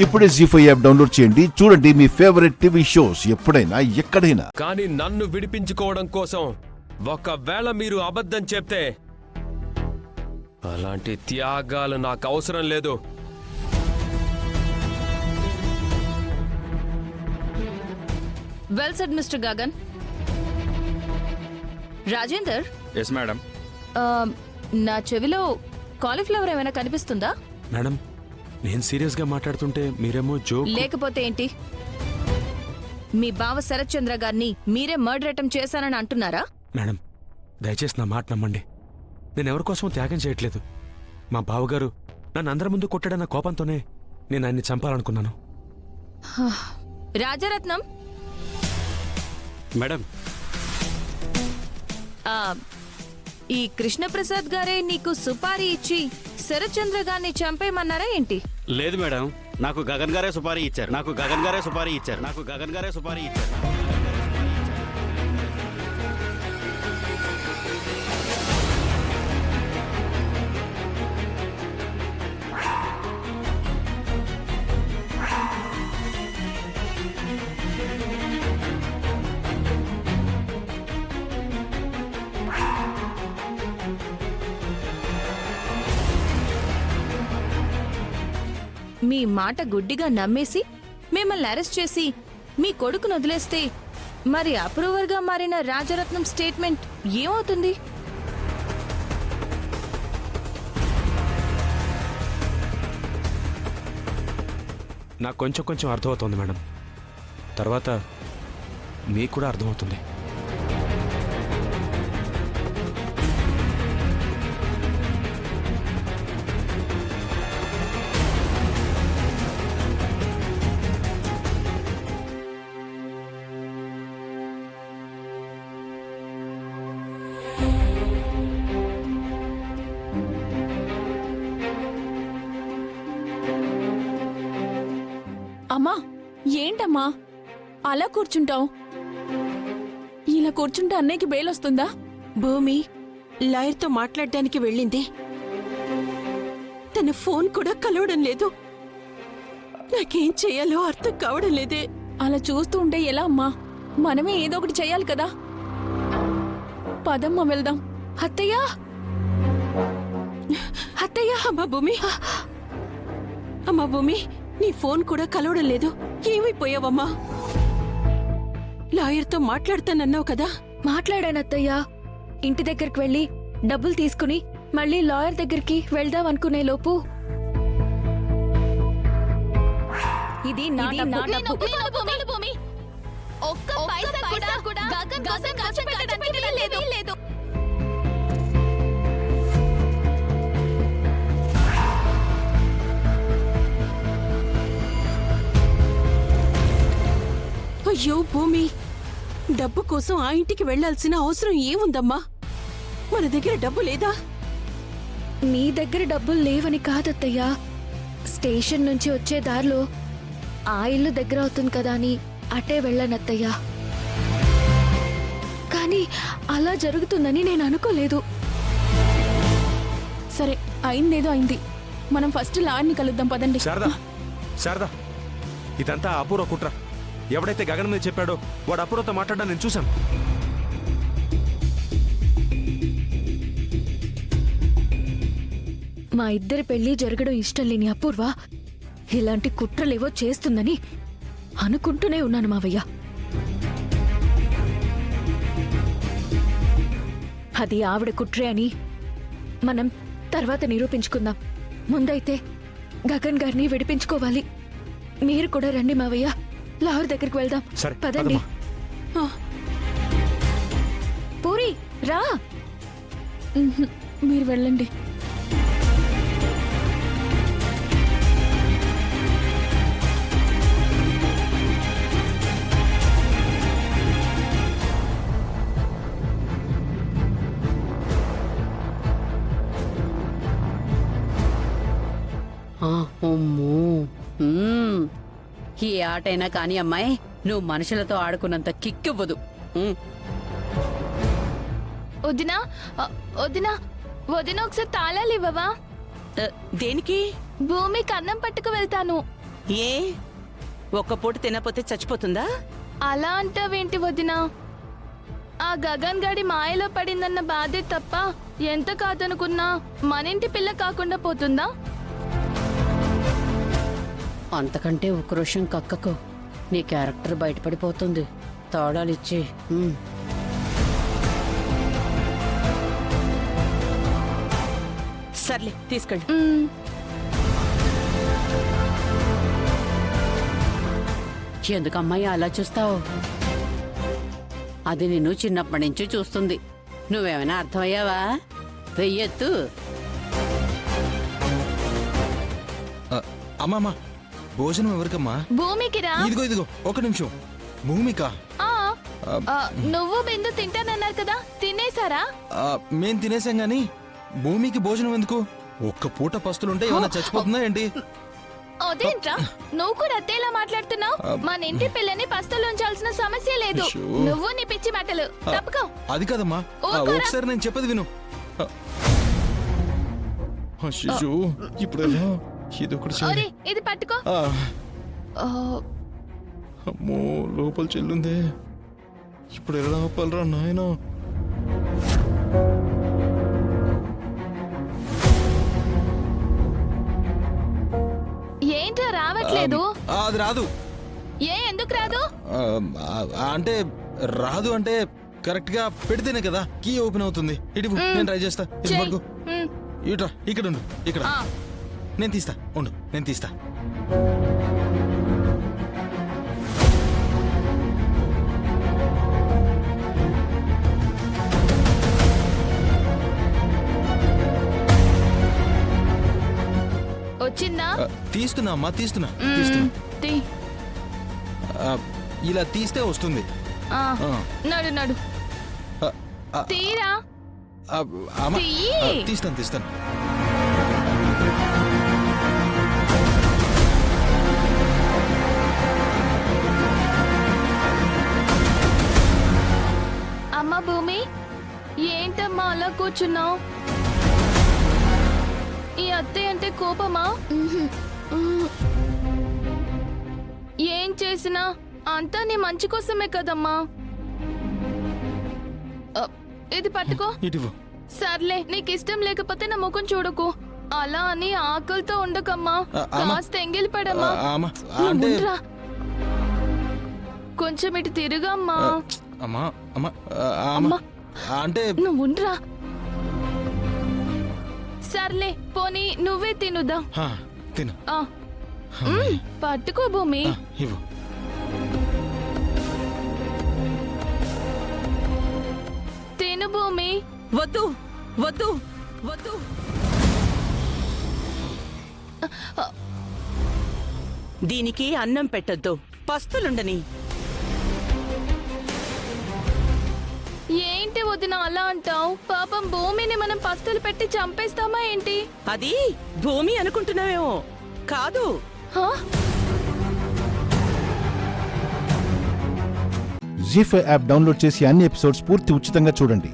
ఇప్పుడే జీ5 app download చేయండి. చూడండి మీ ఫేవరెట్ టీవీ షోస్ ఎప్పుడైనా ఎక్కడైనా. కానీ నన్ను విడిపించుకోవడం కోసం ఒకవేళ మీరు అబద్ధం చెప్తే అలాంటి త్యాగాలు నాకు అవసరం లేదు. Well said mister Gagan. Rajender. Yes madam. నా చెవిలో కాలీఫ్లవర్ ఏమైనా కనిపిస్తుందా? మేడం నేను సీరియస్ గా మాట్లాడుతుంటే మీరేమో జోక్. లేకపోతే ఏంటి? మీ బావ శరత్ చంద్ర గారిని మీరే మర్డర్ అటెంప్ట్ చేశానని అంటున్నారా? మేడం దయచేసి నా మాట నమ్మండి. నేను ఎవరి కోసం త్యాగం చేయట్లేదు. మా బావగారు నన్ను అందరి ముందు కొట్టాడన్న కోపంతోనే నేను ఆయన్ని చంపాలనుకున్నాను. రాజరత్నం. మేడం ఈ కృష్ణప్రసాద్ గారే నీకు సుపారీ ఇచ్చి శరత్ చంద్ర గారిని చంపేయమన్నారా ఏంటి? లేదు మేడం, నాకు గగన్ గారే సుపారీ ఇచ్చారు. మీ మాట గుడ్డిగా నమ్మేసి మిమ్మల్ని అరెస్ట్ చేసి మీ కొడుకును వదిలేస్తే మరి అప్రూవర్గా మారిన రాజరత్నం స్టేట్మెంట్ ఏమవుతుంది? నాకు కొంచెం అర్థమవుతుంది మేడం. తర్వాత మీకు కూడా అర్థమవుతుంది. అమ్మా, ఏంటమ్మా అలా కూర్చుంటావు? ఇలా కూర్చుంటే అన్నయ్యకి బెయిలొస్తుందా? భూమి లాయర్తో మాట్లాడడానికి వెళ్ళింది. తన ఫోన్ కూడా కలవడం లేదు. నాకేం చేయాలో అర్థం కావడం లేదే. అలా చూస్తూ ఉంటే ఎలా అమ్మా? మనమే ఏదో ఒకటి చెయ్యాలి కదా. పదమ్మా వెళ్దాం. అత్తయ్యా, అత్తయ్య. అమ్మా భూమి, నీ ఫోన్ కూడా కలవడం లేదు. ఏమైపోయావమ్మా? లాయర్తో మాట్లాడతానన్నావు కదా. మాట్లాడాను అత్తయ్యా. ఇంటి దగ్గరికి వెళ్ళి డబ్బులు తీసుకుని మళ్ళీ లాయర్ దగ్గరికి వెళ్దాం అనుకునే లోపు ఇది నా డబ్బు. ఒక్క పైసా కూడా గగన్ కోసం ఖర్చు పెట్టడానికి లేదు. అయ్యో భూమి, డబ్బు కోసం ఆ ఇంటికి వెళ్లాల్సిన అవసరం ఏముందమ్మా? మన దగ్గర డబ్బు లేదా? మీ దగ్గర డబ్బులు లేవని కాదత్తయ్యా. స్టేషన్ నుంచి వచ్చే దారిలో ఆ ఇల్లు దగ్గర అవుతుంది కదా అని అటే వెళ్ళానత్తయ్యా. కానీ అలా జరుగుతుందని నేను అనుకోలేదు. సరే, అయిందేదో అయింది. మనం ఫస్ట్ లాయర్ని కలుద్దాం పదండి. శారదా, ఇదంతా అపూర్వ కుట్ర. ఎవడైతే గగన్ మీద చెప్పాడో వాడు అపూర్వతో మాట్లాడడం నేను చూశాను. మా ఇద్దరి పెళ్లి జరగడం ఇష్టం లేని అపూర్వ ఇలాంటి కుట్రలేవో చేస్తుందని అనుకుంటూనే ఉన్నాను మావయ్య. అది ఆవిడ కుట్రే అని మనం తర్వాత నిరూపించుకుందాం. ముందైతే గగన్ గారిని విడిపించుకోవాలి. మీరు కూడా రండి మావయ్య, లాయర్ దగ్గరికి వెళ్దాం. పదండి. పూరి రా. మీరు వెళ్ళండి. ఈ ఆటైనా కాని అమ్మాయి, నువ్వు మనుషులతో ఆడుకున్నంత కిక్కివ్వదు. వదినా, వదినా, వదిన ఒకసారి తాళాలు ఇవ్వవా? దేనికి? భూమికి అన్నం పట్టుకు వెళ్తాను. ఏ ఒక్క పూట తినపోతే చచ్చిపోతుందా? అలా అంటావేంటి వదినా? ఆ గగన్ గడి మాయలో పడిందన్న బాధే తప్ప ఎంత కాదనుకున్నా మనింటి పిల్ల కాకుండా పోతుందా? అంతకంటే ఉక్రోషం కక్కకు. నీ క్యారెక్టర్ బయటపడిపోతుంది. తాళాలిచ్చి సర్లే తీసుకెళ్ళి. మ్మ్. ఎందుకు అమ్మాయి అలా చూస్తావు? అది నిన్ను చిన్నప్పటి నుంచి చూస్తుంది. నువ్వేమైనా అర్థమయ్యావా? వెయ్యెత్తు. అమ్మా భోజనం ఎవరికమ్మా? భూమికి రా. ఇదిగో ఒక నిమిషం. భూమిక నువ్వు బిందు తింటానన్నారు కదా, తినేసారా? మేం తినేసాం గాని భూమికి భోజనం ఎందుకు? ఒక్క పూట పస్తులుంటే ఏమైనా చచ్చిపోతుందా ఏంటి? అదేంట్రా నువ్వు కూడా అత్తేలా మాట్లాడుతున్నావు? మన ఇంటి పిల్లని పస్తులు ఉంచాల్సిన సమస్య లేదు. అయ్యో. నువ్వు నీ పిచ్చి మాటలు తప్పుకో. అది కాదమ్మా, ఊరుకోరా. ఒకసారి నేను చెప్పేది విను. అయ్యో, ఇప్పుడు ఎలా? ఇదొకటి చేయాలి. ఒరే ఇది పట్టుకో. ఆ, అమ్మో, లోపల చెల్లుందే. ఇప్పుడు ఎలా ఆపాలరా నాయనా? ఏంట్రా రావట్లేదు? అది రాదు. ఎందుకు రాదు? అంటే రాదు అంటే కరెక్ట్ గా పెడితేనే కదా కీ ఓపెన్ అవుతుంది. ఇటు నేను ట్రై చేస్తా. ఇది చెయ్. పట్టుకో. మ్మ్. ఇట్రా, ఇక్కడ ఉండు. ఇక్కడ ఆ, నేను తీస్తా. ఉండు, నేను తీస్తా. వచ్చిందా? తీస్తున్నా అమ్మా, తీస్తున్నా. మ్మ్. తీ. ఆ, ఇలా తీస్తే వస్తుంది. ఆ, ఆ. నడు నడు ఆ, ఆ, తీరా. ఆ, అమ్మా, తీయి. తీస్తాను. అమ్మ భూమి, ఏంటమ్మా అలా కూర్చున్నావు? ఈ అత్తయ్య అంటే కోపమా? ఏం చేసినా అంతా నీ మంచి కోసమే కదమ్మా. ఇది పట్టుకో. ఇటు సర్లే, నీకు ఇష్టం లేకపోతే నా ముఖం చూడకు. అలా అని ఆకలితో ఉండకమ్మా. అమ్మా. కాస్త ఎంగిలి పడమ్మా. అమ్మా, నువ్వు అంటే ఉండురా. కొంచెం ఇటు తిరుగమ్మా. అమ్మా అమ్మా అమ్మా. అంటే నువ్వు ఉండురా. సర్లే పోనీ నువ్వే తినుదా. తిను. పట్టుకో భూమి. ఇవ్వు. తిను భూమి. వద్దు వద్దు వద్దు. దీనికి అన్నం పెట్టొద్దు, పస్తులుండని. ఏంటి వదిన అలా అంటావు? పాపం భూమిని మనం పస్తులు పెట్టి చంపేస్తామా ఏంటి? అది భూమి అనుకుంటున్నావేమో, కాదు. హా? జీ5 యాప్ డౌన్లోడ్ చేసి అన్ని ఎపిసోడ్స్ పూర్తి ఉచితంగా చూడండి.